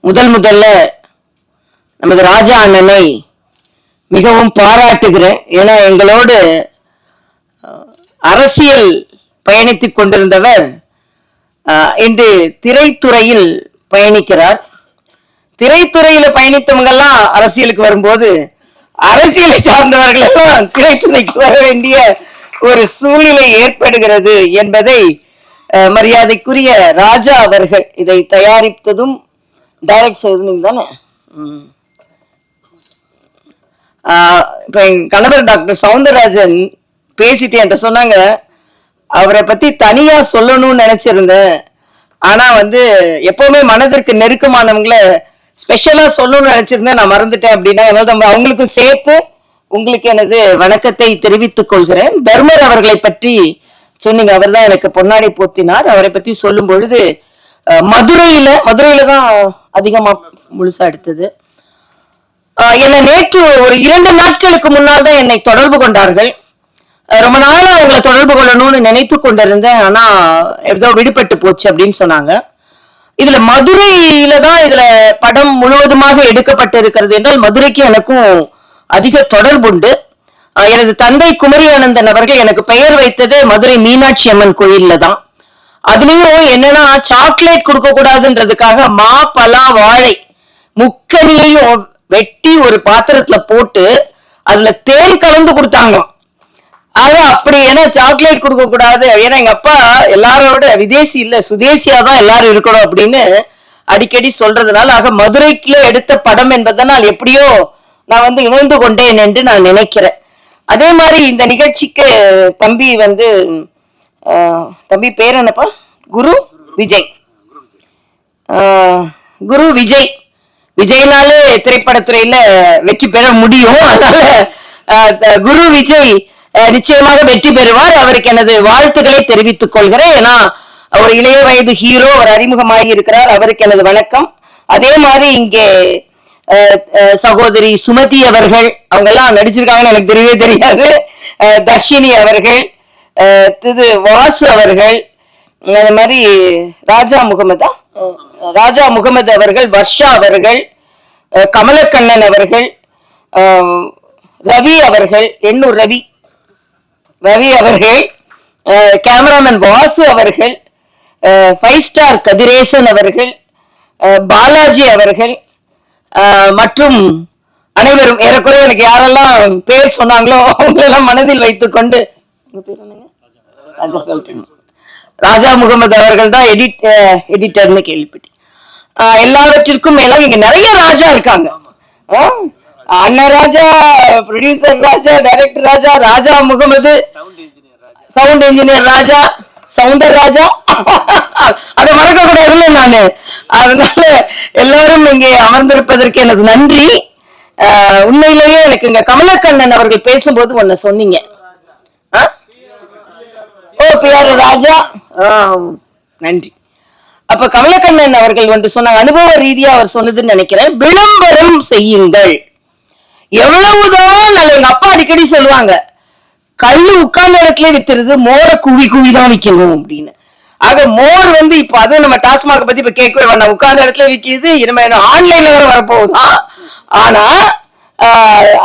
முதல்ல நமது ராஜா அண்ணனை மிகவும் பாராட்டுகிறேன். ஏன்னா எங்களோடு அரசியல் பயணித்துக் கொண்டிருந்தவர் இன்று திரைத்துறையில் பயணிக்கிறார். திரைத்துறையில பயணித்தவங்க எல்லாம் அரசியலுக்கு வரும்போது அரசியலை சார்ந்தவர்கள் எல்லாம் திரைத்துறைக்கு வர வேண்டிய ஒரு சூழ்நிலை ஏற்படுகிறது என்பதை மரியாதைக்குரிய ராஜா அவர்கள் இதை தயாரித்ததும் டைரக்ட் செய்ததும் தானே. இப்ப என் கணவர் டாக்டர் சவுந்தரராஜன் பேசிட்டு என்கிட்ட சொன்னாங்க, அவரை பத்தி தனியா சொல்லணும்னு நினைச்சிருந்தேன், ஆனா எப்பவுமே மனதிற்கு நெருக்கமானவங்களை ஸ்பெஷலா சொல்லணும்னு நினைச்சிருந்தேன், நான் மறந்துட்டேன் அப்படின்னா அவங்களுக்கும் சேர்த்து உங்களுக்கு எனது வணக்கத்தை தெரிவித்துக் கொள்கிறேன். தர்மர் அவர்களை பற்றி சொன்னீங்க, அவர் தான் எனக்கு பொன்னாடை போத்தினார். அவரை பத்தி சொல்லும் பொழுது மதுரையில தான் அதிகமா முழுசா எடுத்தது. என்னை நேற்று ஒரு 2 நாட்களுக்கு முன்னால் தான் என்னை தொடர்பு கொண்டார்கள். ரொம்ப நாளா அவங்களை தொடர்பு கொள்ளணும்னு நினைத்து கொண்டிருந்தேன், ஆனா ஏதோ விடுபட்டு போச்சு அப்படின்னு சொன்னாங்க. இதுல மதுரையில தான் இதுல படம் முழுவதுமாக எடுக்கப்பட்டு இருக்கிறது என்றால் மதுரைக்கு எனக்கும் அதிக தொடர்புண்டு. எனது தந்தை குமரி ஆனந்தன் அவர்கள் எனக்கு பெயர் வைத்தது மதுரை மீனாட்சி அம்மன் கோயில்ல தான். அதுலயும் என்னன்னா சாக்லேட் கொடுக்க கூடாதுன்றதுக்காக மா பலா வாழை முக்கனியையும் வெட்டி ஒரு பாத்திரத்துல போட்டு அதுல தேன் கலந்து கொடுத்தாங்க. அது அப்படி ஏன்னா சாக்லேட் கொடுக்க கூடாது, ஏன்னா எங்க அப்பா எல்லாரோட விதேசி இல்ல சுதேசியா தான் எல்லாரும் இருக்கணும் அப்படின்னு அடிக்கடி சொல்றதுனால மதுரைக்குள்ள எடுத்த படம் என்பதனால் எப்படியோ நான் இணைந்து கொண்டேன் என்று நான் நினைக்கிறேன். அதே மாதிரி இந்த நிகழ்ச்சிக்கு தம்பி பேர் என்னப்பா? குரு விஜய். விஜய்னாலே திரைப்படத்துறையில வெற்றி பெற முடியும். அதனால குரு விஜய் நிச்சயமாக வெற்றி பெறுவார். அவருக்கு எனது வாழ்த்துக்களை தெரிவித்துக் கொள்கிறேன். ஏன்னா ஒரு இளைய வயது ஹீரோ, அவர் அறிமுகமாகி இருக்கிறார், அவருக்கு எனது வணக்கம். அதே மாதிரி இங்கே சகோதரி சுமதி அவர்கள், அவங்க எல்லாம் நடிச்சிருக்காங்கன்னு எனக்கு தெரியவே தெரியாது. தர்ஷினி அவர்கள், வாசு அவர்கள், அதே மாதிரி ராஜா முகமது அவர்கள், வர்ஷா அவர்கள், கமலக்கண்ணன் அவர்கள், ரவி அவர்கள், எண்ணூர் ரவி அவர்கள், கேமராமேன் வாசு அவர்கள், 5 ஸ்டார் கதிரேசன் அவர்கள், பாலாஜி அவர்கள் மற்றும் அனைவரும் ஏறக்குறைய எனக்கு யாரெல்லாம் பேர் சொன்னாங்களோ அவங்களெல்லாம் மனதில் வைத்துக் கொண்டு ராஜா முகமது அவர்கள் தான் எடிட்டர்னு கேள்விப்பட்டேன். எல்லாவற்றிற்கும் எல்லாம் இங்க நிறைய ராஜா இருக்காங்க. அண்ணன் ராஜா, ப்ரொடியூசர் ராஜா, டைரக்டர் ராஜா, ராஜா முகமது, சவுண்ட் இன்ஜினியர் ராஜா, சவுந்தர் ராஜா, அதை மறக்க கூடாதுல்ல நானு. அதனால எல்லாரும் இங்கே அமர்ந்திருப்பதற்கு எனக்கு நன்றி. உண்மையிலேயே எனக்கு இங்க கமலக்கண்ணன் அவர்கள் பேசும்போது ஒன்னு சொன்னீங்க. பிஆர் ராஜா, நன்றி. அப்ப கமலக்கண்ணன் அவர்கள் சொன்னாங்க, அனுபவ ரீதியா அவர் சொன்னதுன்னு நினைக்கிறேன், விளம்பரம் செய்யுங்கள். எவ்வளவுதான் எங்க அப்பா அடிக்கடி சொல்லுவாங்க, கல்லு உட்கார்ந்த இடத்துல வித்துறது, மோரை குவி தான் விற்கணும் அப்படின்னு. ஆக மோர் இப்ப அதுவும் நம்ம டாஸ்மாக் பத்தி இப்ப கேட்கவே வேண்டாம், உட்கார்ந்த இடத்துல விற்கிது. இனிமே ஆன்லைன்ல வர வரப்போகுதான். ஆனா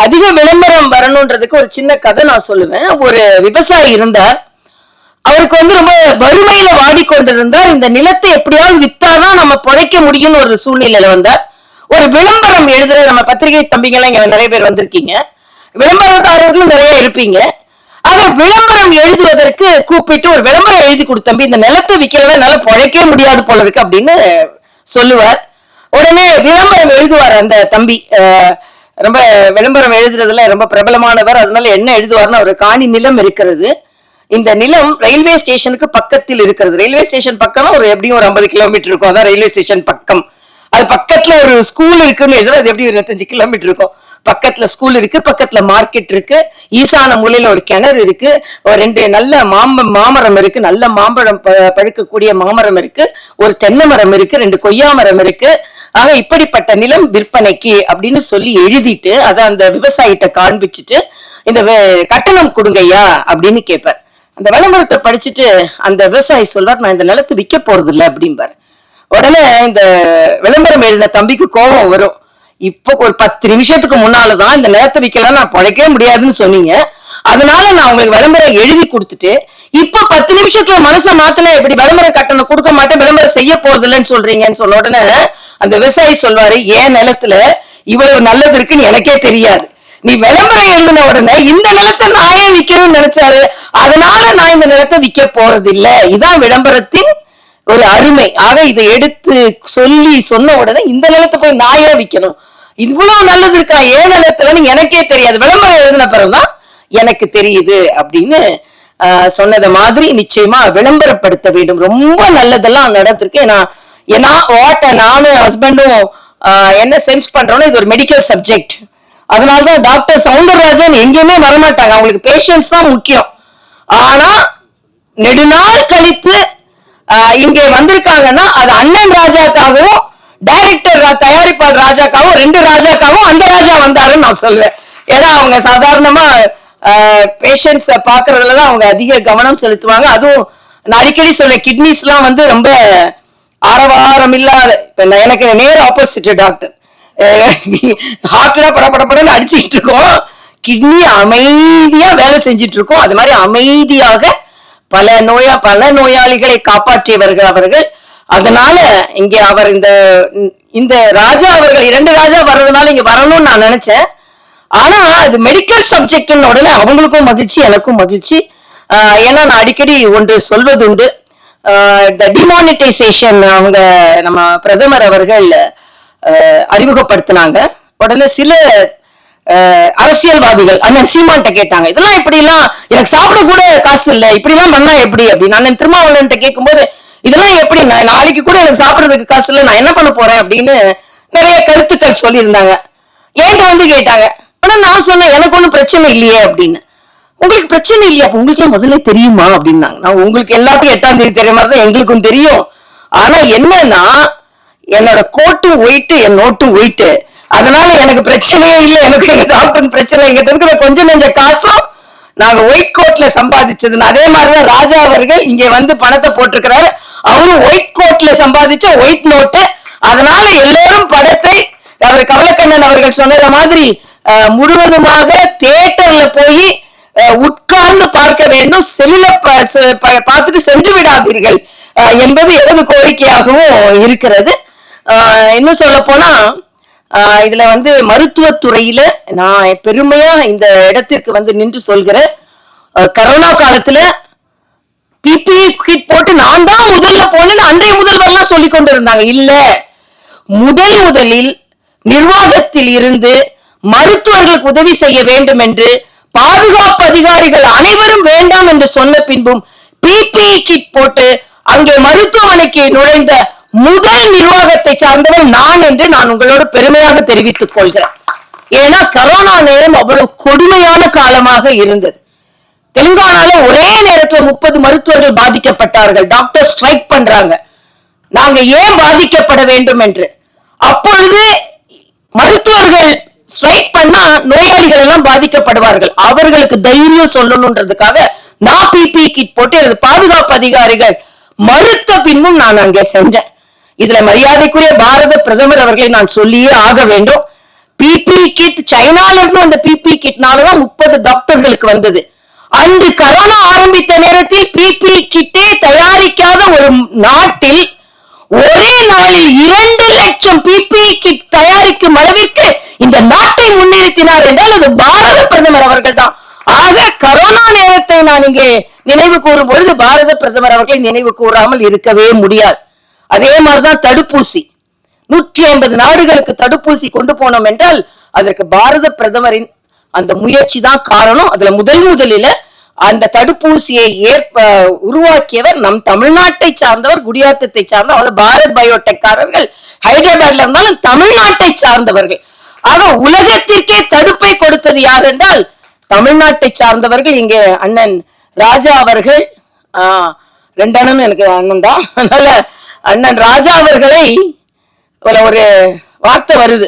அதிக விளம்பரம் வரணும்ன்றதுக்கு ஒரு சின்ன கதை நான் சொல்லுவேன். ஒரு விவசாயி இருந்தார், அவருக்கு ரொம்ப வறுமையில வாடிக்கொண்டிருந்தார். இந்த நிலத்தை எப்படியாவது வித்தாதான் நம்ம பொழைக்க முடியும்னு ஒரு சூழ்நிலையில வந்தார். ஒரு விளம்பரம் எழுதுற நம்ம பத்திரிகை தம்பிங்கெல்லாம் இங்க நிறைய பேர் வந்திருக்கீங்க, விளம்பரதாரர்களும் நிறைய இருப்பீங்க. ஆக விளம்பரம் எழுதுவதற்கு கூப்பிட்டு ஒரு விளம்பரம் எழுதி கொடுத்தம்பி, இந்த நிலத்தை விற்கிறவன் என்னால பொழைக்கவே முடியாது போல இருக்கு அப்படின்னு சொல்லுவார். உடனே விளம்பரம் எழுதுவார் அந்த தம்பி. ரொம்ப விளம்பரம் எழுதுறதுல ரொம்ப பிரபலமானவர். அதனால என்ன எழுதுவார்னா, ஒரு காணி நிலம் இருக்கிறது, இந்த நிலம் ரயில்வே ஸ்டேஷனுக்கு பக்கத்தில் இருக்கிறது. ரயில்வே ஸ்டேஷன் பக்கம் எப்படியும் ஒரு 50 கிலோமீட்டர் இருக்கும், அதான் ரயில்வே ஸ்டேஷன் பக்கம். அது பக்கத்துல ஒரு ஸ்கூல் இருக்குன்னு எழுதுறது, அது எப்படி 25 கிலோமீட்டர் இருக்கும். பக்கத்துல ஸ்கூல் இருக்கு, பக்கத்துல மார்க்கெட் இருக்கு, ஈசான மூலையில ஒரு கிணறு இருக்கு, ஒரு 2 நல்ல மாமரம் இருக்கு, நல்ல மாம்பழம் பழுக்கக்கூடிய மாமரம் இருக்கு, ஒரு தென்னை மரம் இருக்கு, 2 கொய்யா மரம் இருக்கு. ஆக இப்படிப்பட்ட நிலம் விற்பனைக்கு அப்படின்னு சொல்லி எழுதிட்டு அதை அந்த விவசாயிட்ட காண்பிச்சுட்டு, இந்த கட்டணம் கொடுங்கய்யா அப்படின்னு கேட்பார். அந்த விளம்பரத்தை படிச்சுட்டு அந்த விவசாயி சொல்வார், நான் இந்த நிலத்தை விற்க போறது இல்லை அப்படிம்பார். உடனே இந்த விளம்பரம் எழுதின தம்பிக்கு கோபம் வரும். இப்போ ஒரு 10 நிமிஷத்துக்கு முன்னாலதான் இந்த நேரத்தை விற்கலாம் நான் பழைக்கவே முடியாதுன்னு சொன்னீங்க, அதனால நான் உங்களுக்கு விளம்பரம் எழுதி கொடுத்துட்டு இப்ப 10 நிமிஷத்துல மனசை மாத்தினா எப்படி விளம்பரம் கட்டணம் கொடுக்க மாட்டேன், விளம்பரம் செய்ய போறது இல்லைன்னு சொல்றீங்கன்னு சொன்ன உடனே அந்த விவசாயி சொல்வாரு, ஏன் நிலத்துல இவ்வளவு நல்லது இருக்குன்னு எனக்கே தெரியாது, நீ விளம்பரம் எழுதின உடனே இந்த நிலத்தை நான் ஏன் விற்கணும்னு நினைச்சாரு, அதனால நான் இந்த நிலத்தை விற்க போறது இல்ல. இதான் விளம்பரத்தின் ஒரு அருமை. ஆக இதை எடுத்து சொல்லி சொன்ன உடனே இந்த நிலத்தை போய் நான் ஏன் விற்கணும், இவ்வளவு நல்லது இருக்கா ஏன் நிலத்துலன்னு எனக்கே தெரியாது, விளம்பரம் எழுதின பிறகுதான் எனக்கு தெரியுது அப்படின்னு சொன்னது மாதிரி நிச்சயமா விளம்பரப்படுத்த வேண்டும். ரொம்ப நல்லதெல்லாம் நடந்திருக்கு. நானும் ஹஸ்பண்டும் என்ன சென்ஸ் பண்றோம்னா இது ஒரு மெடிக்கல் சப்ஜெக்ட், அதனாலதான் டாக்டர் சவுந்தரராஜன் எங்கேயுமே வரமாட்டாங்க, அவங்களுக்கு பேஷன்ஸ் தான் முக்கியம். ஆனா நெடுநாள் கழித்து இங்கே வந்திருக்காங்கன்னா அது அண்ணன் ராஜாக்காகவும் டைரக்டர் தயாரிப்பாளர் ராஜாக்காகவும் 2 ராஜாக்காகவும் அந்த ராஜா வந்தாருன்னு நான் சொல்லுவேன். ஏன்னா அவங்க சாதாரணமா பேஷண்ட்ஸ பாக்குறதுலதான் அவங்க அதிக கவனம் செலுத்துவாங்க. அதுவும் நான் அடிக்கடி சொல்றேன், கிட்னிஸ் எல்லாம் வந்து ரொம்ப ஆரவாரம் இல்லாத, இப்ப எனக்கு நேர் ஆப்போசிட் டாக்டர், ஹார்ட்ல படப்படப்படன்னு அடிச்சுக்கிட்டு இருக்கோம், கிட்னி அமைதியா வேலை செஞ்சிட்டு இருக்கோம். அது மாதிரி அமைதியாக பல நோயாளிகளை காப்பாற்றியவர்கள் அவர்கள். அதனால இங்க அவர் இந்த ராஜா அவர்கள் 2 ராஜா வர்றதுனால இங்க வரணும்னு நான் நினைச்சேன். ஆனா அது மெடிக்கல் சப்ஜெக்ட் உடனே அவங்களுக்கும் மகிழ்ச்சி எனக்கும் மகிழ்ச்சி. ஏன்னா நான் அடிக்கடி ஒன்று சொல்வது உண்டு, டிமானிட்டைசேஷன் அவங்க நம்ம பிரதமர் அவர்கள் அறிமுகப்படுத்தினாங்க. உடனே சில அரசியல்வாதிகள் அண்ணன் சீமான்ட்ட கேட்டாங்க, இதெல்லாம் இப்படி எல்லாம் எனக்கு சாப்பிட கூட காசு இல்லை, இப்படி எல்லாம் பண்ணா எப்படி அப்படின்னு. அண்ணன் திருமாவளவன் கேட்கும்போது இதெல்லாம் எப்படி, நாளைக்கு கூட எனக்கு சாப்பிடறதுக்கு காசு இல்லை, நான் என்ன பண்ண போறேன் அப்படின்னு நிறைய கருத்துக்கள் சொல்லியிருந்தாங்க. என்கிட்ட வந்து கேட்டாங்க. ஆனா நான் சொன்னேன் எனக்கு ஒண்ணும் பிரச்சனை இல்லையே அப்படின்னு. உங்களுக்கு பிரச்சனை இல்லையா, உங்களுக்கு முதல்ல தெரியுமா அப்படின்னாங்க. நான் உங்களுக்கு எல்லாத்தையும் 8ஆம் தேதி தெரிய மாதிரி தான் எங்களுக்கும் தெரியும். ஆனா என்னன்னா என்னோட கோட்டும் ஒயிட்டு என் நோட்டும் ஒயிட்டு, அதனால எனக்கு பிரச்சனையே இல்லை, எனக்கு எங்க டாக்டர் பிரச்சனை, எங்க இருக்கிற கொஞ்சம் நெஞ்ச காசும் நாங்க ஒயிட் கோட்ல சம்பாதிச்சதுன்னு. அதே மாதிரிதான் ராஜா அவர்கள் இங்க வந்து பணத்தை போட்டிருக்கிறாரு, அவரும் ஒயிட் கோட்ல சம்பாதிச்ச ஒயிட் நோட்டு. அதனால எல்லாரும் படத்தை அவர் கமலக்கண்ணன் அவர்கள் சொன்னத மாதிரி முழுவதுமாக தியேட்டர்ல போய் உட்கார்ந்து பார்க்க வேண்டும், செல்லுல பார்த்துட்டு சென்று விடாதீர்கள் என்பது எனது கோரிக்கையாகவும் இருக்கிறது. இன்னும் சொல்ல போனா இதுல வந்து மருத்துவத்துறையில நான் பெருமையா இந்த இடத்திற்கு வந்து நின்று சொல்கிறேன். கரோனா காலத்துல பிபிஇ கிட் போட்டு நான் தான் முதல்ல போனேன்னு அன்றைய முதல்வர்லாம் சொல்லி கொண்டு இருந்தாங்க. இல்ல, முதலில் நிர்வாகத்தில் இருந்து மருத்துவர்களுக்கு உதவி செய்ய வேண்டும் என்று பாதுகாப்பு அதிகாரிகள் அனைவரும் வேண்டாம் என்று சொன்ன பின்பும் பிபிஇ கிட் போட்டு அங்கே மருத்துவமனைக்கு நுழைந்த முதல் நிர்வாகத்தை சார்ந்தவன் நான் என்று நான் உங்களோடு பெருமையாக தெரிவித்துக் கொள்கிறேன். ஏன்னா கரோனா நேரம் அவ்வளவு கொடுமையான காலமாக இருந்தது. தெலுங்கானால ஒரே நேரத்தில் 30 மருத்துவர்கள் பாதிக்கப்பட்டார்கள். டாக்டர் ஸ்ட்ரைக் பண்றாங்க, நாங்க ஏன் பாதிக்கப்பட வேண்டும் என்று. அப்பொழுது மருத்துவர்கள் ஸ்ட்ரைக் பண்ணா நோயாளிகள் எல்லாம் பாதிக்கப்படுவார்கள், அவர்களுக்கு தைரியம் சொல்லணும்ன்றதுக்காக நான் பிபிஇ கிட் போட்டு எனது பாதுகாப்பு அதிகாரிகள் மறுத்த பின்பும் நான் அங்கே சென்றேன். இதுல மரியாதைக்குரிய பாரத பிரதமர் அவர்களை நான் சொல்லியே ஆக வேண்டும். பிபிஇ கிட் சைனால இருந்து அந்த பிபிஇ கிட்னாலதான் 30 டாக்டர்களுக்கு வந்தது. அன்று கரோனா ஆரம்பித்த நேரத்தில் பிபிஇ கிட்டே தயாரிக்காத ஒரு நாட்டில் ஒரே நாளில் 2 லட்சம் பிபிஇ கிட் தயாரிக்கும் அளவிற்கு இந்த நாட்டை முன்னிறுத்தினார் என்றால் அது பாரத பிரதமர் அவர்கள் தான். ஆக கரோனா நேரத்தை நான் இங்கே நினைவு கூறும் பொழுது பாரத பிரதமர் அவர்களை நினைவு கூறாமல் இருக்கவே முடியாது. அதே மாதிரிதான் தடுப்பூசி, 150 நாடுகளுக்கு தடுப்பூசி கொண்டு போனோம் என்றால் அதற்கு பாரத பிரதமரின் அந்த முயற்சி தான் காரணம். அதுல முதலில அந்த தடுப்பூசியை உருவாக்கியவர் நம் தமிழ்நாட்டை சார்ந்தவர், குடியாத்தத்தை சார்ந்தவர், பாரத் பயோடெக்காரர்கள் ஹைதராபாத்ல இருந்தாலும் தமிழ்நாட்டை சார்ந்தவர்கள். ஆக உலகத்திற்கே தடுப்பை கொடுத்தது யார் என்றால் தமிழ்நாட்டை சார்ந்தவர்கள். இங்கே அண்ணன் ராஜா அவர்கள், 2 அண்ணன் எனக்கு அண்ணன் தான், அதனால அண்ணன் ராஜா அவர்களை ஒரு வார்த்தை வருது,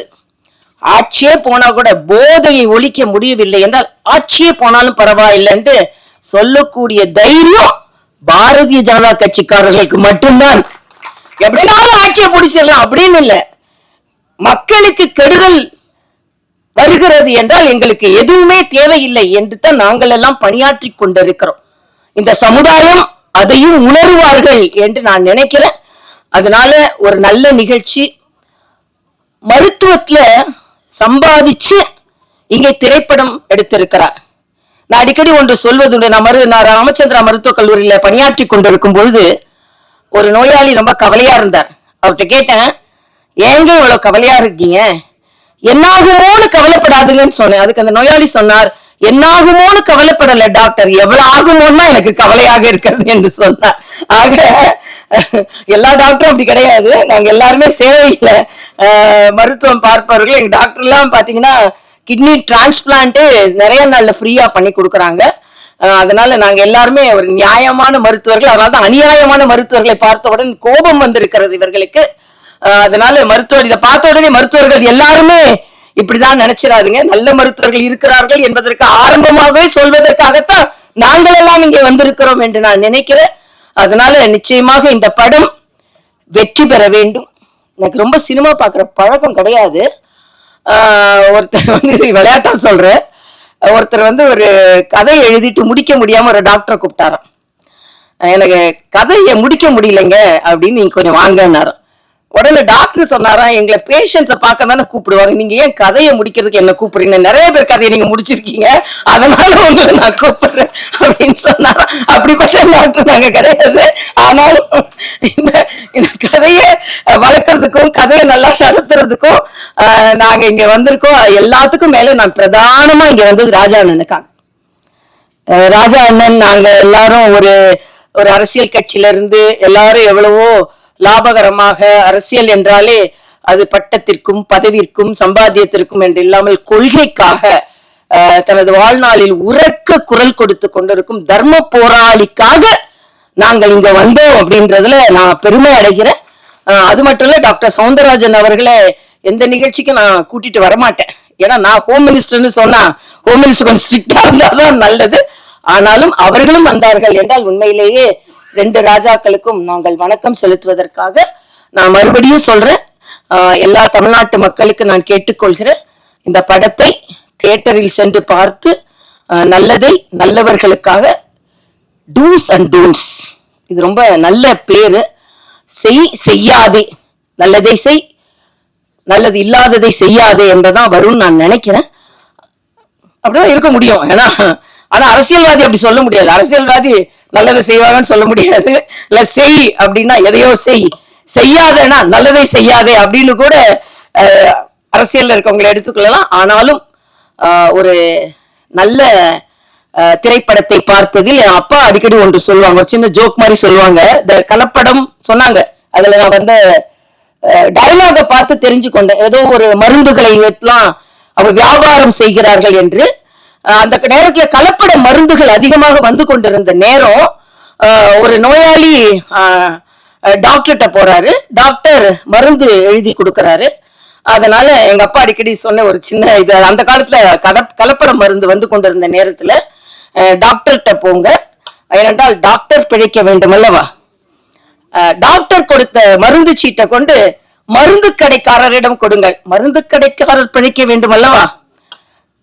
ஆட்சியே போனா கூட போதையை ஒழிக்க முடியவில்லை என்றால் ஆட்சியே போனாலும் பரவாயில்லை என்று சொல்லக்கூடிய தைரியம் பாரதிய ஜனதா கட்சிக்காரர்களுக்கு மட்டும்தான். எப்படினாலும் ஆட்சியை பிடிச்சிடலாம் அப்படின்னு இல்ல. மக்களுக்கு கெடுதல் வருகிறது என்றால் எங்களுக்கு எதுவுமே தேவையில்லை என்று தான் நாங்கள் எல்லாம் பணியாற்றி கொண்டிருக்கிறோம். இந்த சமுதாயம் அதையும் உணர்வார்கள் என்று நான் நினைக்கிறேன். அதனால ஒரு நல்ல நிகழ்ச்சி, மருத்துவத்துல சம்பாதிச்சு இங்கே திரைப்படம் எடுத்திருக்கிறார். நான் அடிக்கடி ஒன்று சொல்வதுண்டு. நான் ராமச்சந்திரா மருத்துவக் கல்லூரியில பணியாற்றி கொண்டிருக்கும் பொழுது ஒரு நோயாளி ரொம்ப கவலையா இருந்தார். அவர்கிட்ட கேட்டேன், ஏங்க இவ்வளவு கவலையா இருக்கீங்க, என்னாகுமோன்னு கவலைப்படாதுங்கன்னு சொன்னேன். அதுக்கு அந்த நோயாளி சொன்னார், என்னாகுமோன்னு கவலைப்படல டாக்டர், எவ்வளவு ஆகுமோன்னா எனக்கு கவலையாக இருக்கிறது என்று சொன்னார். ஆக எல்லா டாக்டரும் அப்படி கிடையாது. நாங்க எல்லாருமே சேவையில மருத்துவம் பார்ப்பவர்கள். எங்க டாக்டர் எல்லாம் பாத்தீங்கன்னா கிட்னி டிரான்ஸ்பிளான்ட் நிறைய நாள்ல ஃப்ரீயா பண்ணி கொடுக்குறாங்க. அதனால நாங்க எல்லாருமே ஒரு நியாயமான மருத்துவர்கள். அதனாலதான் அநியாயமான மருத்துவர்களை பார்த்தவுடன் கோபம் வந்திருக்கிறது இவர்களுக்கு. அதனால மருத்துவர் இதை பார்த்த உடனே மருத்துவர்கள் எல்லாருமே இப்படிதான் நினைச்சிடாதுங்க. நல்ல மருத்துவர்கள் இருக்கிறார்கள் என்பதற்கு ஆரம்பமாகவே சொல்வதற்காகத்தான் நாங்கள் எல்லாம் இங்கே வந்திருக்கிறோம் என்று நான் நினைக்கிறேன். அதனால நிச்சயமாக இந்த படம் வெற்றி பெற வேண்டும். எனக்கு ரொம்ப சினிமா பார்க்குற பழக்கம் கிடையாது. ஒருத்தர் விளையாட்டா சொல்றேன், ஒருத்தர் ஒரு கதை எழுதிட்டு முடிக்க முடியாம ஒரு டாக்டரை கூப்பிட்டாராம். எனக்கு கதையை முடிக்க முடியலைங்க அப்படின்னு நீங்க கொஞ்சம் வாங்கினாராம். உடனே டாக்டர் சொன்னாராம், எங்களை பேஷண்ட்ஸை பார்க்க தானே கூப்பிடுவாங்க, நீங்க ஏன் கதையை முடிக்கிறதுக்கு என்ன கூப்பிடுறீங்க, நிறைய பேர் கதையை நீங்க முடிச்சிருக்கீங்க, அதனால உங்களை நான் கூப்பிடுறேன் அப்படின்னு சொன்னாராம். அப்படிப்பட்ட டாக்டர் நாங்க கிடையாது. ஆனாலும் இந்த கதையை வளர்க்கறதுக்கும் கதையை நல்லா நடத்துறதுக்கும் நாங்க இங்க வந்திருக்கோம். எல்லாத்துக்கும் மேல நான் பிரதானமா இங்க வந்தது ராஜா அண்ணனுக்காக. ராஜா அண்ணன் நாங்க எல்லாரும் ஒரு அரசியல் கட்சியில இருந்து எல்லாரும் எவ்வளவோ லாபகரமாக, அரசியல் என்றாலே அது பட்டத்திற்கும் பதவிற்கும் சம்பாத்தியத்திற்கும் என்று இல்லாமல் கொள்கைக்காக தனது வாழ்நாளில் உரக்க குரல் கொடுத்து கொண்டிருக்கும் தர்ம போராளிக்காக நாங்கள் இங்க வந்தோம் அப்படின்றதுல நான் பெருமை அடைகிறேன். அது மட்டும் இல்ல, டாக்டர் சவுந்தரராஜன் அவர்களை எந்த நிகழ்ச்சிக்கும் நான் கூட்டிட்டு வரமாட்டேன். ஏன்னா நான் ஹோம் மினிஸ்டர்னு சொன்னா ஹோம் மினிஸ்டர் கொஞ்சம் ஸ்ட்ரிக்டா இருந்தாதான் நல்லது. ஆனாலும் அவர்களும் வந்தார்கள் என்றால் உண்மையிலேயே 2 ராஜாக்களுக்கும் நாங்கள் வணக்கம் செலுத்துவதற்காக நான் மறுபடியும் சொல்றேன். எல்லா தமிழ்நாட்டு மக்களுக்கு நான் கேட்டுக்கொள்கிறேன், இந்த படத்தை தியேட்டரில் சென்று பார்த்து நல்லதை நல்லவர்களுக்காக, டூஸ் அண்ட் டோன்ட்ஸ், இது ரொம்ப நல்ல பேரு, செய்யாதே, நல்லதை செய், நல்லது இல்லாததை செய்யாதே என்பதான் வரும்னு நான் நினைக்கிறேன். அப்படிதான் இருக்க முடியும். ஆனா அரசியல்வாதி அப்படி சொல்ல முடியாது. அரசியல்வாதி நல்லதை செய்வாங்கன்னு சொல்ல முடியாது. இல்ல செய் அப்படின்னா எதையோ செய்யாதேனா நல்லதை செய்யாதே அப்படின்னு கூட அரசியல்ல இருக்கவங்களை எடுத்துக்கொள்ளலாம். ஆனாலும் ஒரு நல்ல திரைப்படத்தை பார்த்ததில் என் அப்பா அடிக்கடி ஒன்று சொல்லுவாங்க, ஒரு சின்ன ஜோக் மாதிரி சொல்லுவாங்க. இந்த கலப்படம் சொன்னாங்க, அதுல நான் டயலாக பார்த்து தெரிஞ்சு கொண்டேன். ஏதோ ஒரு மருந்துகளை எல்லாம் அவங்க வியாபாரம் செய்கிறார்கள் என்று. அந்த நேரத்துல கலப்பட மருந்துகள் அதிகமாக வந்து கொண்டிருந்த நேரம் ஒரு நோயாளி டாக்டர்கிட்ட போறாரு. டாக்டர் மருந்து எழுதி கொடுக்கறாரு. அதனால எங்க அப்பா அடிக்கடி சொன்ன ஒரு சின்ன இது, அந்த காலத்துல கலப்பட மருந்து வந்து கொண்டிருந்த நேரத்துல டாக்டர்கிட்ட போங்க, ஏனென்றால் டாக்டர் பிழைக்க வேண்டும் அல்லவா. டாக்டர் கொடுத்த மருந்து சீட்டை கொண்டு மருந்து கடைக்காரரிடம் கொடுங்கள், மருந்து கடைக்காரர் பிழைக்க வேண்டும் அல்லவா.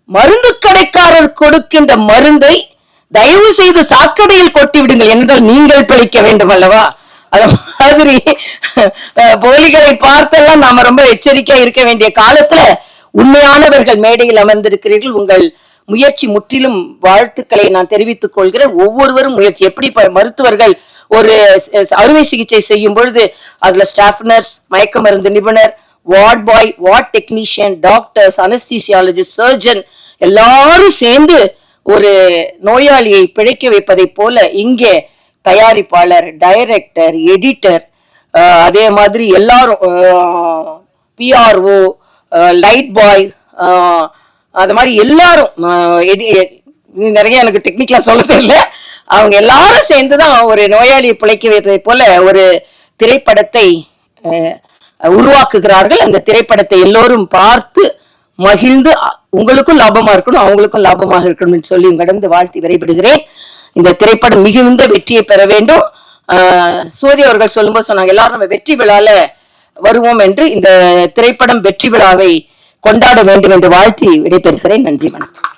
மருந்து கடைக்காரர் கொடுக்கின்ற மருந்தை தயவு செய்து சாக்கடையில் கொட்டி விடுங்கள் என்றால் நீங்கள் பிழைக்க வேண்டும் அல்லவா. அது மாதிரி போலிகளை பார்த்தெல்லாம் நாம ரொம்ப எச்சரிக்கையா இருக்க வேண்டிய காலத்துல உண்மையானவர்கள் மேடையில் அமர்ந்திருக்கிறீர்கள். உங்கள் முயற்சி முற்றிலும் வாழ்த்துக்களை நான் தெரிவித்துக் கொள்கிறேன். ஒவ்வொருவரும் முயற்சி, எப்படி மருத்துவர்கள் ஒரு அறுவை சிகிச்சை செய்யும் பொழுது அதுல ஸ்டாஃப் நர்ஸ், மயக்க மருந்து நிபுணர், ward boy, ward technician, doctors, anaesthesiologist, surgeon எல்லாரும் சேர்ந்து ஒரு நோயாளியை பிழைக்க வைப்பதை போல இங்கே தயாரிப்பாளர், டைரக்டர், எடிட்டர், அதே மாதிரி எல்லாரும் PRO, லைட் பாய், அது மாதிரி எல்லாரும் நிறைய எனக்கு டெக்னிக்கலா சொல்ல தெரியல, அவங்க எல்லாரும் சேர்ந்துதான் ஒரு நோயாளியை பிழைக்க வைப்பதை போல ஒரு திரைப்படத்தை உருவாக்குகிறார்கள். அந்த திரைப்படத்தை எல்லோரும் பார்த்து மகிழ்ந்து உங்களுக்கும் லாபமா இருக்கணும், அவங்களுக்கும் லாபமாக இருக்கணும் சொல்லி கடந்து வாழ்த்தி விரைபடுகிறேன். இந்த திரைப்படம் மிகுந்த வெற்றியை பெற வேண்டும். சோதி அவர்கள் சொல்லும்போது சொன்னாங்க, எல்லாரும் நம்ம வெற்றி விழால வருவோம் என்று இந்த திரைப்படம் வெற்றி விழாவை கொண்டாட வேண்டும் என்று வாழ்த்தி விடைபெறுகிறேன். நன்றி, வணக்கம்.